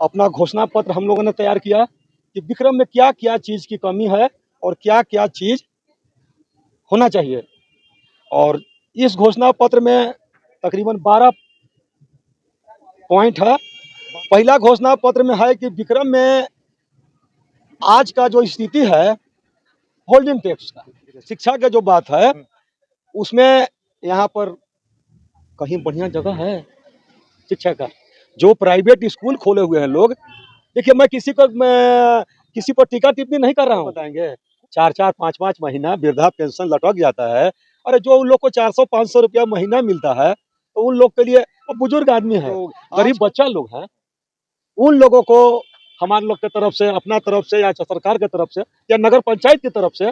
अपना घोषणा पत्र हम लोगों ने तैयार किया कि विक्रम में क्या क्या चीज़ की कमी है और क्या क्या चीज़ होना चाहिए। और इस घोषणा पत्र में तकरीबन 12 पॉइंट है। पहला घोषणा पत्र में है कि विक्रम में आज का जो स्थिति है होल्डिंग टैक्स का, शिक्षा की जो बात है उसमें यहाँ पर कहीं बढ़िया जगह है शिक्षा का। जो प्राइवेट स्कूल खोले हुए हैं लोग, देखिए मैं किसी पर टीका टिप्पणी नहीं कर रहा हूँ, बताएंगे 4-4 5-5 महीना वृद्धा पेंशन लटक जाता है। अरे जो उन लोग को 400-500 रुपया महीना मिलता है तो उन लोग के लिए, बुजुर्ग आदमी है, गरीब बच्चा लोग हैं, उन लोगों को हमारे लोग की तरफ से, अपना तरफ से या सरकार की तरफ से या नगर पंचायत की तरफ से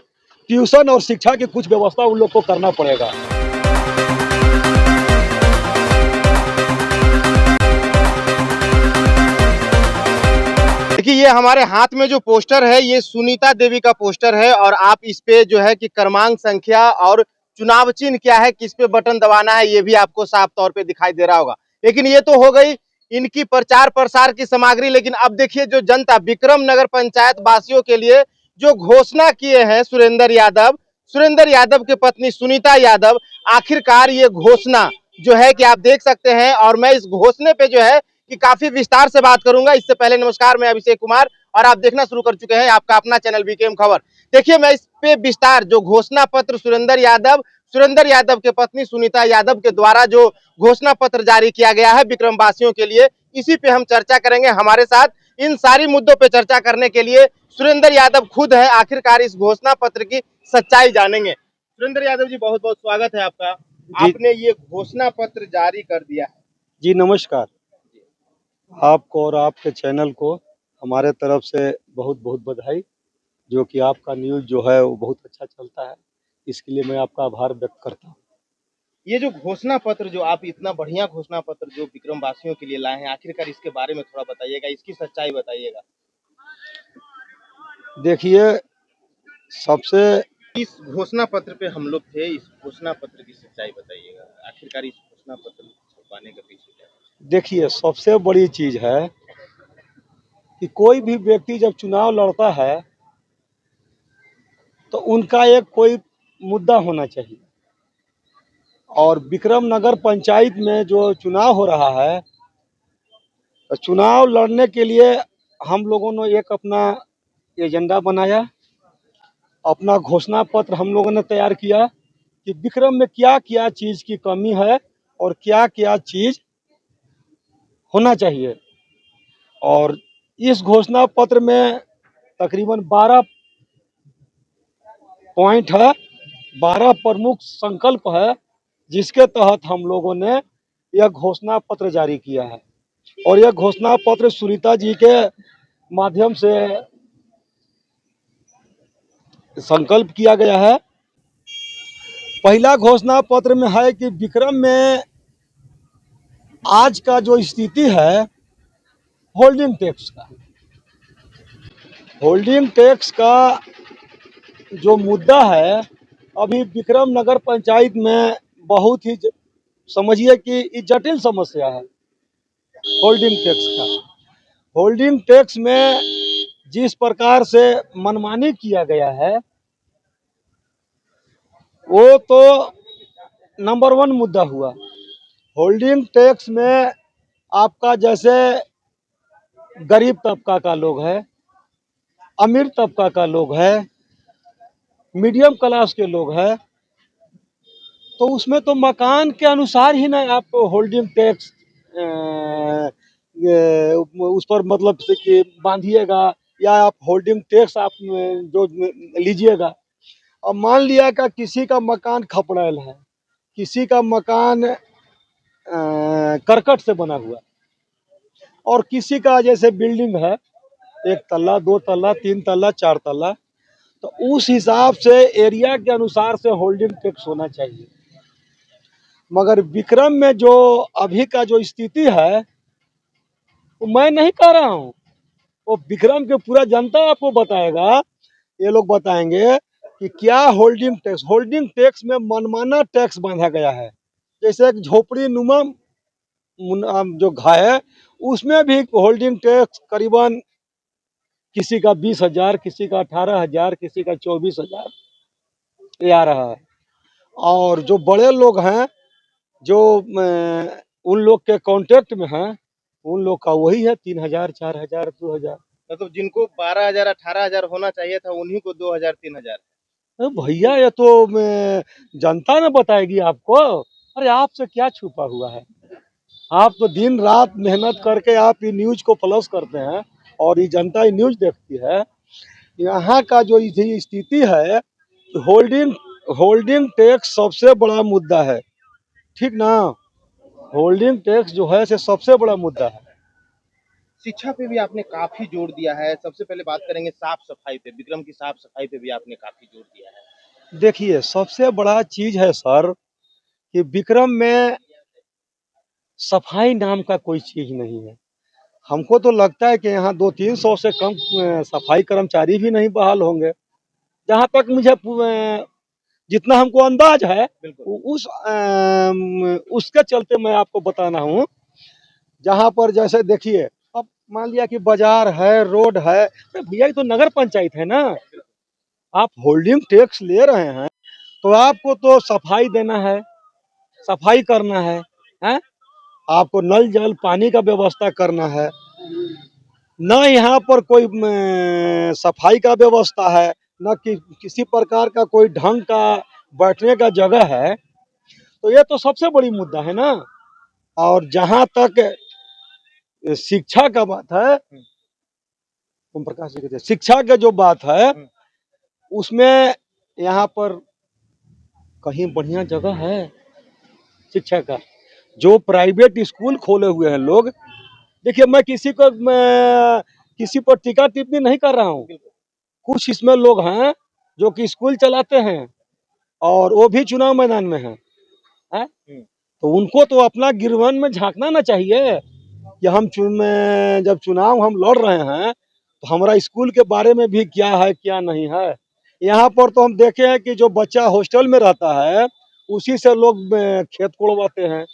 ट्यूशन और शिक्षा की कुछ व्यवस्था उन लोग को करना पड़ेगा। देखिए, ये हमारे हाथ में जो पोस्टर है ये सुनीता देवी का पोस्टर है और आप इस पे जो है कि क्रमांक संख्या और चुनाव चिन्ह क्या है, किस पे बटन दबाना है, ये भी आपको साफ तौर पे दिखाई दे रहा होगा। लेकिन ये तो हो गई इनकी प्रचार प्रसार की सामग्री। लेकिन अब देखिए जो जनता विक्रम नगर पंचायत वासियों के लिए जो घोषणा किए हैं सुरेंद्र यादव की पत्नी सुनीता यादव, आखिरकार ये घोषणा जो है कि आप देख सकते हैं। और मैं इस घोषणे पे जो है कि काफी विस्तार से बात करूंगा। इससे पहले नमस्कार, मैं अभिषेक कुमार और आप देखना शुरू कर चुके हैं आपका अपना चैनल बीकेएम खबर। देखिए मैं इस पे विस्तार जो घोषणा पत्र सुरेंद्र यादव के पत्नी सुनीता यादव के द्वारा जो घोषणा पत्र जारी किया गया है विक्रम वासियों के लिए, इसी पे हम चर्चा करेंगे। हमारे साथ इन सारी मुद्दों पे चर्चा करने के लिए सुरेंद्र यादव खुद है। आखिरकार इस घोषणा पत्र की सच्चाई जानेंगे। सुरेंद्र यादव जी, बहुत बहुत स्वागत है आपका। आपने ये घोषणा पत्र जारी कर दिया है। जी नमस्कार, आपको और आपके चैनल को हमारे तरफ से बहुत बहुत बधाई, जो कि आपका न्यूज़ जो है वो बहुत अच्छा चलता है, इसके लिए मैं आपका आभार व्यक्त करता हूँ। ये जो घोषणा पत्र जो आप इतना बढ़िया घोषणा पत्र जो विक्रम वासियों के लिए लाए हैं, आखिरकार इसके बारे में थोड़ा बताइएगा, इसकी सच्चाई बताइएगा। देखिए, सबसे इस घोषणा पत्र पे हम लोग थे, इस घोषणा पत्र की सच्चाई बताइएगा। आखिरकार इस घोषणा पत्र छपवाने का पीछे क्या है? देखिए, सबसे बड़ी चीज़ है कि कोई भी व्यक्ति जब चुनाव लड़ता है तो उनका एक कोई मुद्दा होना चाहिए। और विक्रम नगर पंचायत में जो चुनाव हो रहा है, तो चुनाव लड़ने के लिए हम लोगों ने एक अपना एजेंडा बनाया, अपना घोषणा पत्र हम लोगों ने तैयार किया कि विक्रम में क्या क्या चीज़ की कमी है और क्या क्या चीज़ होना चाहिए। और इस घोषणा पत्र में तकरीबन 12 पॉइंट है, 12 प्रमुख संकल्प है, जिसके तहत हम लोगों ने यह घोषणा पत्र जारी किया है। और यह घोषणा पत्र सुनीता जी के माध्यम से संकल्प किया गया है। पहला घोषणा पत्र में है कि विक्रम में आज का जो स्थिति है होल्डिंग टैक्स का, होल्डिंग टैक्स का जो मुद्दा है, अभी विक्रम नगर पंचायत में बहुत ही समझिए कि ये जटिल समस्या है होल्डिंग टैक्स का। होल्डिंग टैक्स में जिस प्रकार से मनमानी किया गया है वो तो नंबर 1 मुद्दा हुआ। होल्डिंग टैक्स में आपका जैसे गरीब तबका का लोग है, अमीर तबका का लोग है, मीडियम क्लास के लोग हैं, तो उसमें तो मकान के अनुसार ही ना आप होल्डिंग टैक्स उस पर मतलब से कि बांधिएगा, या आप होल्डिंग टैक्स आप जो लीजिएगा। अब मान लिया कि किसी का मकान खपड़ैल है, किसी का मकान करकट से बना हुआ, और किसी का जैसे बिल्डिंग है 1 तल्ला 2 तल्ला 3 तल्ला 4 तल्ला, तो उस हिसाब से एरिया के अनुसार से होल्डिंग टैक्स होना चाहिए। मगर विक्रम में जो अभी का जो स्थिति है वो मैं नहीं कह रहा हूँ, वो विक्रम के पूरा जनता आपको बताएगा। ये लोग बताएंगे कि क्या होल्डिंग टैक्स में मनमाना टैक्स बांधा गया है। जैसे एक झोपड़ी नुमा जो घा है उसमें भी होल्डिंग टैक्स करीबन किसी का 20,000, किसी का 18,000, किसी का 24,000 ये आ रहा है। और जो बड़े लोग हैं, जो उन लोग के कॉन्टेक्ट में हैं, उन लोग का वही है 3,000, 4,000, 2,000। मतलब जिनको 12,000 18,000 होना चाहिए था उन्हीं को 2,000 3,000। अरे भैया ये तो जनता ने बताएगी आपको। अरे आपसे क्या छुपा हुआ है? आप तो दिन रात मेहनत करके आप ये न्यूज को प्लस करते हैं और ये जनता ये न्यूज देखती है। यहाँ का जो ये स्थिति है, होल्डिंग होल्डिंग टैक्स सबसे बड़ा मुद्दा है, ठीक ना? होल्डिंग टैक्स जो है से सबसे बड़ा मुद्दा है। शिक्षा पे भी आपने काफी जोर दिया है। सबसे पहले बात करेंगे साफ सफाई पे, विक्रम की साफ सफाई पे भी आपने काफी जोर दिया है। देखिए, सबसे बड़ा चीज है सर कि विक्रम में सफाई नाम का कोई चीज नहीं है। हमको तो लगता है कि यहाँ 200-300 से कम सफाई कर्मचारी भी नहीं बहाल होंगे। जहाँ तक मुझे जितना हमको अंदाज है, उसके चलते मैं आपको बताना हूँ। जहाँ पर जैसे देखिए, अब मान लिया कि बाजार है, रोड है, तो भैया ये तो नगर पंचायत है ना। आप होल्डिंग टैक्स ले रहे हैं तो आपको तो सफाई देना है, सफाई करना है? आपको नल जल पानी का व्यवस्था करना है। न यहाँ पर कोई सफाई का व्यवस्था है, न किसी प्रकार का कोई ढंग का बैठने का जगह है। तो ये तो सबसे बड़ी मुद्दा है ना। और जहाँ तक शिक्षा का बात है, ओम प्रकाश जी कहते हैं, शिक्षा का जो बात है उसमें यहाँ पर कहीं बढ़िया जगह है शिक्षा का। जो प्राइवेट स्कूल खोले हुए हैं लोग, देखिए मैं किसी पर टीका टिप्पणी नहीं कर रहा हूँ। कुछ इसमें लोग हैं जो कि स्कूल चलाते हैं और वो भी चुनाव मैदान में हैं। तो उनको तो अपना गिरवन में झांकना ना चाहिए कि जब चुनाव हम लड़ रहे हैं तो हमारा स्कूल के बारे में भी क्या है क्या नहीं है। यहाँ पर तो हम देखे हैं कि जो बच्चा हॉस्टल में रहता है उसी से लोग खेत कोड़वाते हैं,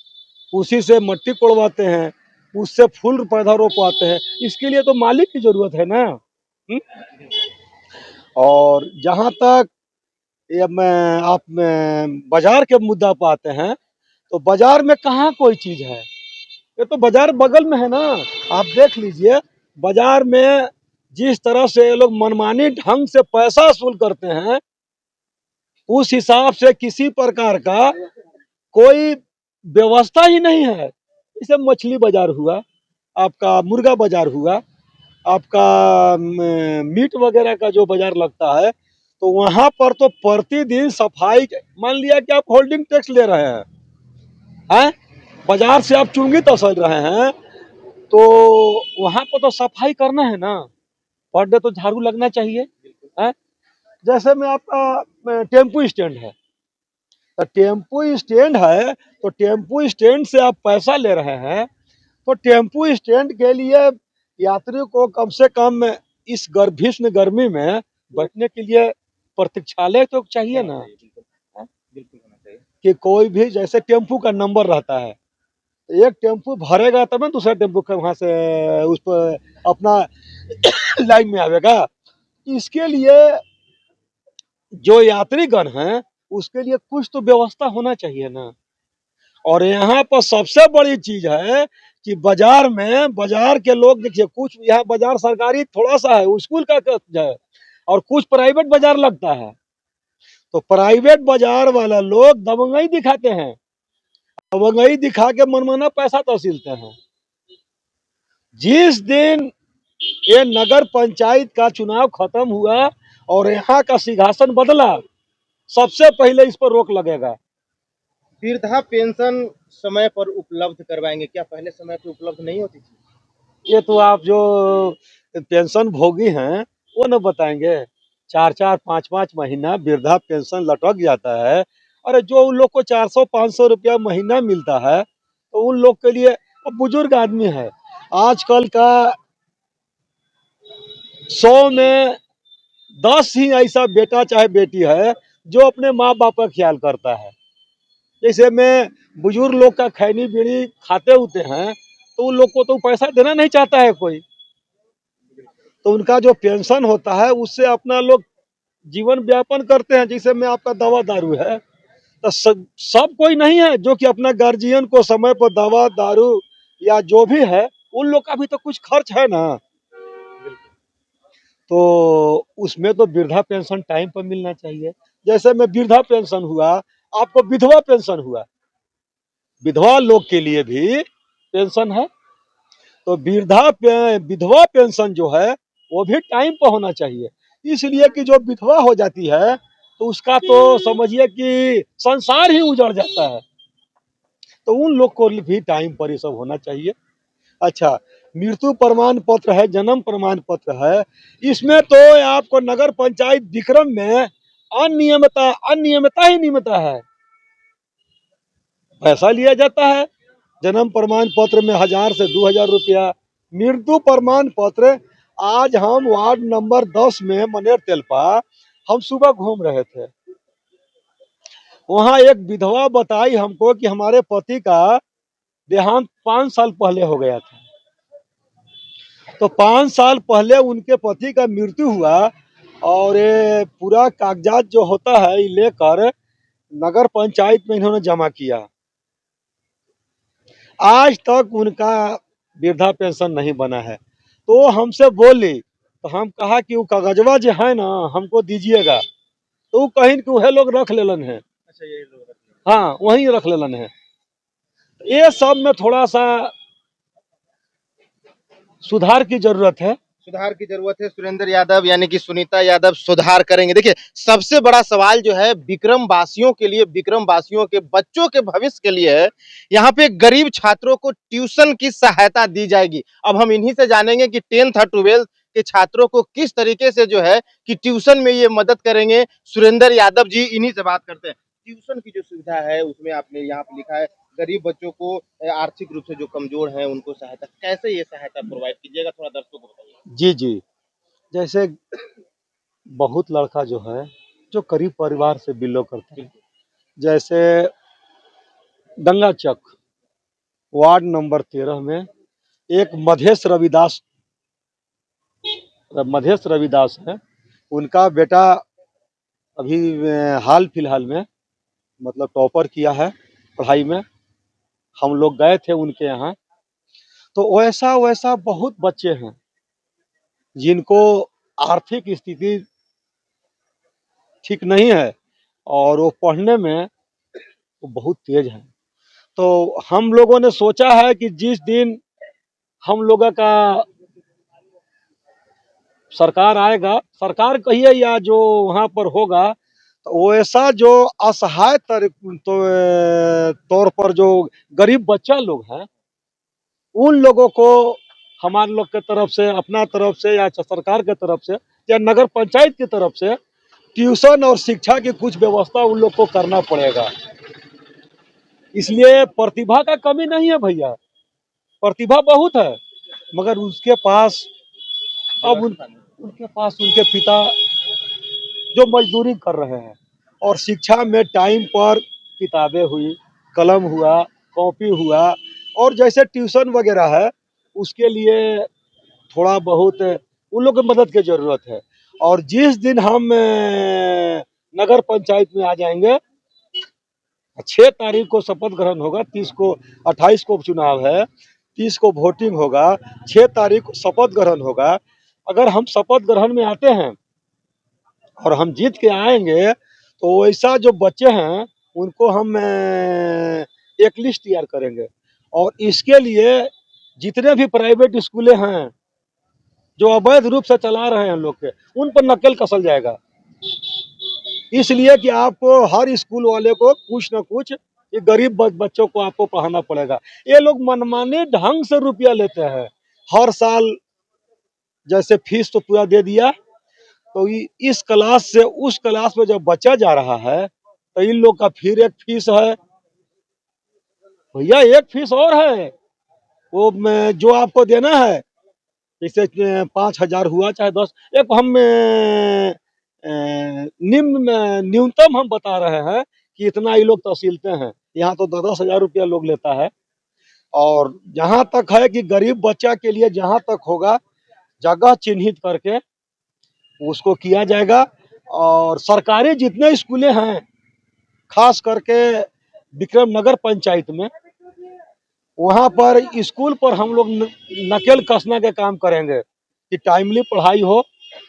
उसी से मट्टी कोड़वाते हैं, उससे फूल पौधा रोपवाते हैं। इसके लिए तो मालिक की जरूरत है ना। और जहाँ तक ये आप बाजार के मुद्दा पर आते हैं, तो बाजार में कहाँ कोई चीज है? ये तो बाजार बगल में है ना। आप देख लीजिए, बाजार में जिस तरह से ये लोग मनमानी ढंग से पैसा वसूल करते हैं, उस हिसाब से किसी प्रकार का कोई व्यवस्था ही नहीं है। जैसे मछली बाजार हुआ, आपका मुर्गा बाजार हुआ, आपका मीट वगैरह का जो बाजार लगता है, तो वहां पर तो प्रतिदिन सफाई, मान लिया कि आप होल्डिंग टैक्स ले रहे हैं, बाजार से आप चुंगी तसल रहे हैं, तो वहां पर तो सफाई करना है ना। पर डे तो झाड़ू लगना चाहिए है। जैसे में आपका टेम्पू स्टैंड है, तो टेम्पू स्टैंड है, तो टेम्पू स्टैंड से आप पैसा ले रहे हैं, तो टेम्पू स्टैंड के लिए यात्री को कम से कम इस भीषण गर्मी में बैठने के लिए प्रतीक्षालय तो चाहिए ना। बिल्कुल होना चाहिए कि कोई भी जैसे टेम्पू का नंबर रहता है, एक टेम्पू भरेगा तब ना दूसरा टेम्पू वहां से उस पर अपना लाइन में आवेगा। इसके लिए जो यात्रीगण हैं उसके लिए कुछ तो व्यवस्था होना चाहिए ना। और यहाँ पर सबसे बड़ी चीज है कि बाजार के लोग, देखिए कुछ यहाँ बाजार सरकारी थोड़ा सा है, स्कूल का है, और कुछ प्राइवेट बाजार लगता है। तो प्राइवेट बाजार वाला लोग दबंगई दिखाते हैं, दबंगई दिखा के मनमाना पैसा तहसीलते हैं। जिस दिन ये नगर पंचायत का चुनाव खत्म हुआ और यहाँ का सिंहासन बदला, सबसे पहले इस पर रोक लगेगा। वृद्धा पेंशन समय पर उपलब्ध करवाएंगे, क्या पहले समय पर उपलब्ध नहीं होती थी? ये तो आप जो पेंशन भोगी हैं वो न बताएंगे। 4-4, 5-5 महीना वृद्धा पेंशन लटक जाता है। अरे जो उन लोग को 400-500 रुपया महीना मिलता है, तो उन लोग के लिए, अब बुजुर्ग आदमी है, आजकल का 100 में 10 ही ऐसा बेटा चाहे बेटी है जो अपने माँ बाप का ख्याल करता है। जैसे में बुजुर्ग लोग का खैनी बीड़ी खाते होते हैं, तो उन लोग को तो पैसा देना नहीं चाहता है कोई। तो उनका जो पेंशन होता है उससे अपना लोग जीवन व्यापन करते हैं। जैसे में आपका दवा दारू है, तो सब कोई नहीं है जो कि अपना गार्जियन को समय पर दवा दारू या जो भी है, उन लोग का भी तो कुछ खर्च है ना। तो उसमें तो वृद्धा पेंशन टाइम पर मिलना चाहिए। जैसे में वृद्धा पेंशन हुआ, आपको विधवा पेंशन हुआ, विधवा लोग के लिए भी पेंशन है। तो विधवा पेंशन जो है वो भी टाइम पर होना चाहिए। इसलिए कि जो विधवा हो जाती है तो उसका तो समझिए कि संसार ही उजड़ जाता है। तो उन लोग को भी टाइम पर ये सब होना चाहिए। अच्छा, मृत्यु प्रमाण पत्र है, जन्म प्रमाण पत्र है, इसमें तो आपको नगर पंचायत विक्रम में अनियमितता ही नियमितता है, पैसा लिया जाता है। जन्म प्रमाण पत्र में 1000 से 2000 रुपया। मृत्यु प्रमाण पत्र, आज हम वार्ड नंबर 10 में मनेर तेलपा हम सुबह घूम रहे थे, वहां एक विधवा बताई हमको कि हमारे पति का देहांत 5 साल पहले हो गया था। तो 5 साल पहले उनके पति का मृत्यु हुआ और ये पूरा कागजात जो होता है ये लेकर नगर पंचायत में इन्होंने जमा किया। आज तक उनका वृद्धा पेंशन नहीं बना है। तो हमसे बोली, तो हम कहा कि वो कागजवा जो है ना हमको दीजिएगा। तो वो कहीं कि वह लोग रख लेलन है। अच्छा, ये लोग हाँ, वहीं रख लेलन है। ये सब में थोड़ा सा सुधार की जरूरत है। सुधार की जरूरत है। सुरेंद्र यादव यानी कि सुनीता यादव सुधार करेंगे। देखिए, सबसे बड़ा सवाल जो है विक्रम वासियों के लिए, विक्रम वासियों के बच्चों के भविष्य के लिए है। यहाँ पे गरीब छात्रों को ट्यूशन की सहायता दी जाएगी। अब हम इन्हीं से जानेंगे कि 10th और 12th के छात्रों को किस तरीके से जो है कि ट्यूशन में ये मदद करेंगे। सुरेंद्र यादव जी इन्हीं से बात करते हैं। ट्यूशन की जो सुविधा है उसमें आपने यहाँ पे लिखा है गरीब बच्चों को आर्थिक रूप से जो कमजोर हैं उनको सहायता, कैसे ये सहायता प्रोवाइड कीजिएगा, थोड़ा दर्शकों को बताइए। जी जी, जैसे बहुत लड़का जो है जो गरीब परिवार से बिलोंग करता है, जैसे गंगा चक वार्ड नंबर 13 में एक मधेश रविदास है। उनका बेटा अभी हाल फिलहाल में मतलब टॉपर किया है पढ़ाई में। हम लोग गए थे उनके यहाँ, तो वैसा वैसा बहुत बच्चे हैं जिनको आर्थिक स्थिति ठीक नहीं है और वो पढ़ने में वो बहुत तेज है। तो हम लोगों ने सोचा है कि जिस दिन हम लोगों का सरकार आएगा, सरकार कहिए या जो वहाँ पर होगा, तो वैसा जो असहाय तौर पर जो गरीब बच्चा लोग हैं उन लोगों को हमारे लोग के तरफ से, अपना तरफ से या सरकार के तरफ से या नगर पंचायत की तरफ से ट्यूशन और शिक्षा की कुछ व्यवस्था उन लोग को करना पड़ेगा। इसलिए प्रतिभा का कमी नहीं है भैया, प्रतिभा बहुत है, मगर उसके पास अब उनके पास उनके पिता जो मजदूरी कर रहे हैं और शिक्षा में टाइम पर किताबें हुई, कलम हुआ, कॉपी हुआ और जैसे ट्यूशन वगैरह है उसके लिए थोड़ा बहुत उन लोग की मदद की जरूरत है। और जिस दिन हम नगर पंचायत में आ जाएंगे, 6 तारीख को शपथ ग्रहण होगा, 30 को 28 को चुनाव है, 30 को वोटिंग होगा, 6 तारीख को शपथ ग्रहण होगा। अगर हम शपथ ग्रहण में आते हैं और हम जीत के आएंगे तो ऐसा जो बच्चे हैं उनको हम एक लिस्ट तैयार करेंगे और इसके लिए जितने भी प्राइवेट स्कूलें हैं जो अवैध रूप से चला रहे हैं लोग के, उन पर नकेल कसल जाएगा। इसलिए कि आपको हर स्कूल वाले को कुछ न कुछ ये गरीब बच्चों को आपको पढ़ाना पड़ेगा। ये लोग मनमाने ढंग से रुपया लेते हैं हर साल। जैसे फीस तो पूरा दे दिया, तो इस क्लास से उस क्लास में जब बच्चा जा रहा है तो इन लोग का फिर एक फीस है भैया, एक फीस और है वो जो आपको देना है। जैसे 5000 हुआ चाहे 10, एक हम न्यूनतम हम बता रहे हैं कि इतना ये लोग तहसीलते हैं। यहाँ तो 10,000 रुपया लोग लेता है। और जहाँ तक है कि गरीब बच्चा के लिए जहाँ तक होगा जगह चिन्हित करके उसको किया जाएगा। और सरकारी जितने स्कूलें हैं खास करके विक्रम नगर पंचायत में, वहाँ पर स्कूल पर हम लोग नकेल कसने के काम करेंगे कि टाइमली पढ़ाई हो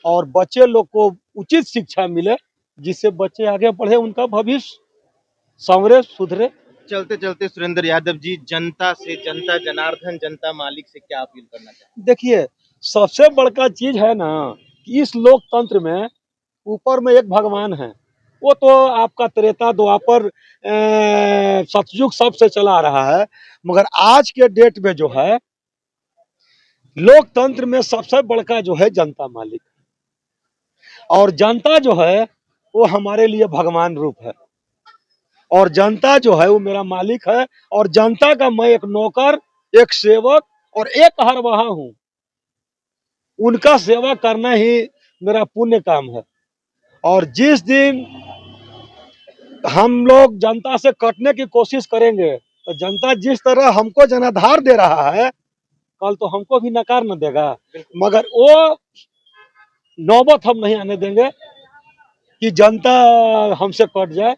और बच्चे लोग को उचित शिक्षा मिले, जिससे बच्चे आगे बढ़े, उनका भविष्य संवरे सुधरे। चलते चलते सुरेंद्र यादव जी, जनता से, जनता जनार्दन जनता मालिक से क्या अपील करना चाहेंगे? देखिए, सबसे बड़का चीज है ना कि इस लोकतंत्र में ऊपर में एक भगवान है, वो तो आपका त्रेता द्वापर सतयुग सबसे चला आ रहा है, मगर आज के डेट में जो है लोकतंत्र में सबसे बड़का जो है जनता मालिक, और जनता जो है वो हमारे लिए भगवान रूप है, और जनता जो है वो मेरा मालिक है, और जनता का मैं एक नौकर, एक सेवक और एक हरवाहा हूँ। उनका सेवा करना ही मेरा पुण्य काम है। और जिस दिन हम लोग जनता से कटने की कोशिश करेंगे तो जनता जिस तरह हमको जनाधार दे रहा है, कल तो हमको भी नकार न देगा, मगर वो नौबत हम नहीं आने देंगे कि जनता हमसे कट जाए।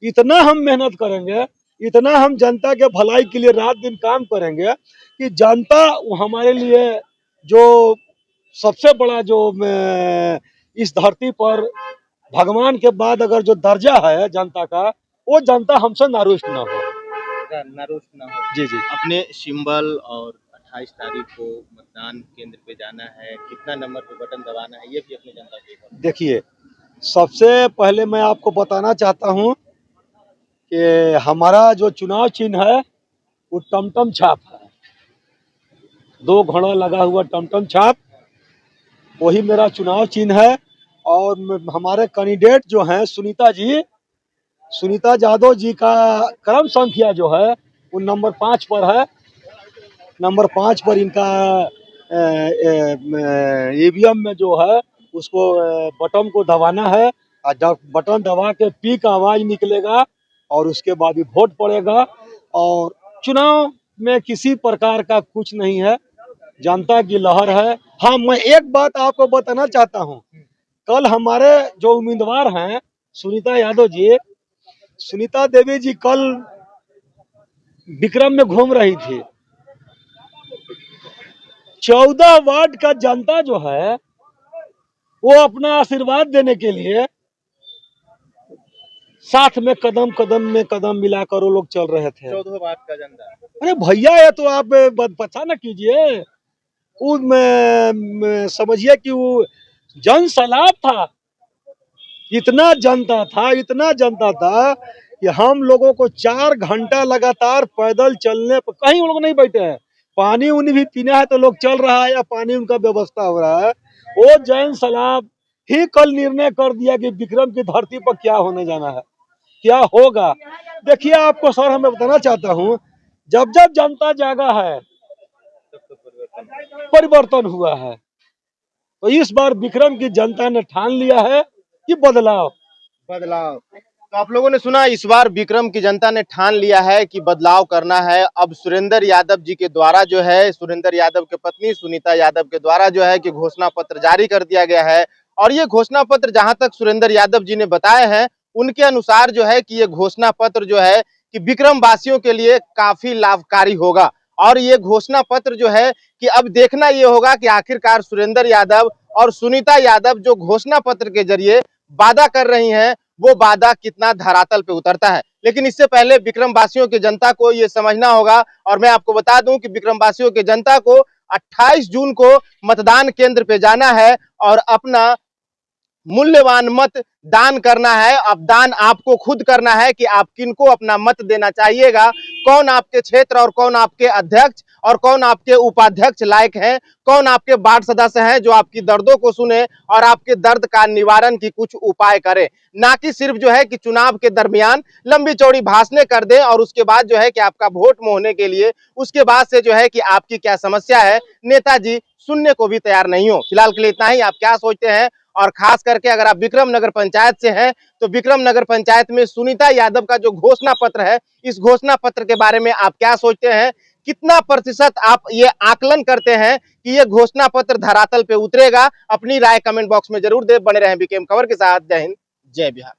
इतना हम मेहनत करेंगे, इतना हम जनता के भलाई के लिए रात दिन काम करेंगे कि जनता हमारे लिए जो सबसे बड़ा जो इस धरती पर भगवान के बाद अगर जो दर्जा है जनता का, वो जनता हमसे नारुष्ट ना हो। नारुष्ट ना हो। जी जी। अपने सिंबल और 28 तारीख को मतदान केंद्र पे जाना है, कितना नंबर पे बटन दबाना है, ये भी अपनी जनता को बताइए। देखिए, सबसे पहले मैं आपको बताना चाहता हूँ कि हमारा जो चुनाव चिन्ह है वो टमटम छाप है, 2 घड़ा लगा हुआ टमटम छाप, वही मेरा चुनाव चिन्ह है। और हमारे कैंडिडेट जो हैं सुनीता जी, सुनीता यादव जी का क्रम संख्या जो है वो नंबर 5 पर है। नंबर 5 पर इनका ईवीएम में जो है उसको बटन को दबाना है, और जब बटन दबा के पी का आवाज निकलेगा और उसके बाद ही वोट पड़ेगा। और चुनाव में किसी प्रकार का कुछ नहीं है, जनता की लहर है। हाँ, मैं एक बात आपको बताना चाहता हूँ, कल हमारे जो उम्मीदवार हैं सुनीता यादव जी, सुनीता देवी जी कल विक्रम में घूम रही थी। 14 वार्ड का जनता जो है वो अपना आशीर्वाद देने के लिए साथ में कदम कदम में कदम मिलाकर वो लोग चल रहे थे। 14 वार्ड का जनता। अरे भैया, ये तो आप पता ना कीजिए, समझिए कि वो जन सैलाब था, इतना जनता था, इतना जनता था कि हम लोगों को 4 घंटा लगातार पैदल चलने पर, कहीं वो लोग नहीं बैठे हैं। पानी उन्हें भी पीना है तो लोग चल रहा है या पानी उनका व्यवस्था हो रहा है। वो जैन सैलाब ही कल निर्णय कर दिया कि विक्रम की धरती पर क्या होने जाना है, क्या होगा। देखिए, आपको सर मैं बताना चाहता हूँ, जब जब जनता जागा है परिवर्तन हुआ है। तो इस बार विक्रम की जनता ने ठान लिया है कि बदलाव। तो आप लोगों ने सुना, इस बार विक्रम की जनता ने ठान लिया है कि बदलाव करना है। अब सुरेंद्र यादव जी के द्वारा जो है, सुरेंद्र यादव के पत्नी सुनीता यादव के द्वारा जो है कि घोषणा पत्र जारी कर दिया गया है। और ये घोषणा पत्र जहां तक सुरेंद्र यादव जी ने बताए हैं, उनके अनुसार जो है कि ये घोषणा पत्र जो है कि विक्रम वासियों के लिए काफी लाभकारी होगा। और ये घोषणा पत्र जो है कि अब देखना ये होगा कि आखिरकार सुरेंद्र यादव और सुनीता यादव जो घोषणा पत्र के जरिए वादा कर रही हैं, वो वादा कितना धरातल पे उतरता है। लेकिन इससे पहले विक्रम वासियों की जनता को ये समझना होगा, और मैं आपको बता दूं कि विक्रम वासियों की जनता को 28 जून को मतदान केंद्र पे जाना है और अपना मूल्यवान मत दान करना है। अब दान आपको खुद करना है कि आप किनको अपना मत देना चाहिएगा, कौन आपके क्षेत्र और कौन आपके अध्यक्ष और कौन आपके उपाध्यक्ष लायक हैं, कौन आपके वार्ड सदस्य हैं जो आपकी दर्दों को सुने और आपके दर्द का निवारण की कुछ उपाय करें। ना कि सिर्फ जो है कि चुनाव के दरमियान लंबी चौड़ी भाषणें कर दें और उसके बाद जो है कि आपका वोट मोहने के लिए उसके बाद से जो है कि आपकी क्या समस्या है नेताजी सुनने को भी तैयार नहीं हो। फिलहाल के लिए इतना ही। आप क्या सोचते हैं, और खास करके अगर आप विक्रम नगर पंचायत से हैं तो विक्रम नगर पंचायत में सुनीता यादव का जो घोषणा पत्र है, इस घोषणा पत्र के बारे में आप क्या सोचते हैं, कितना प्रतिशत आप ये आकलन करते हैं कि ये घोषणा पत्र धरातल पे उतरेगा? अपनी राय कमेंट बॉक्स में जरूर दे। बने रहें बीकेएम खबर के साथ। जय हिंद, जय बिहार।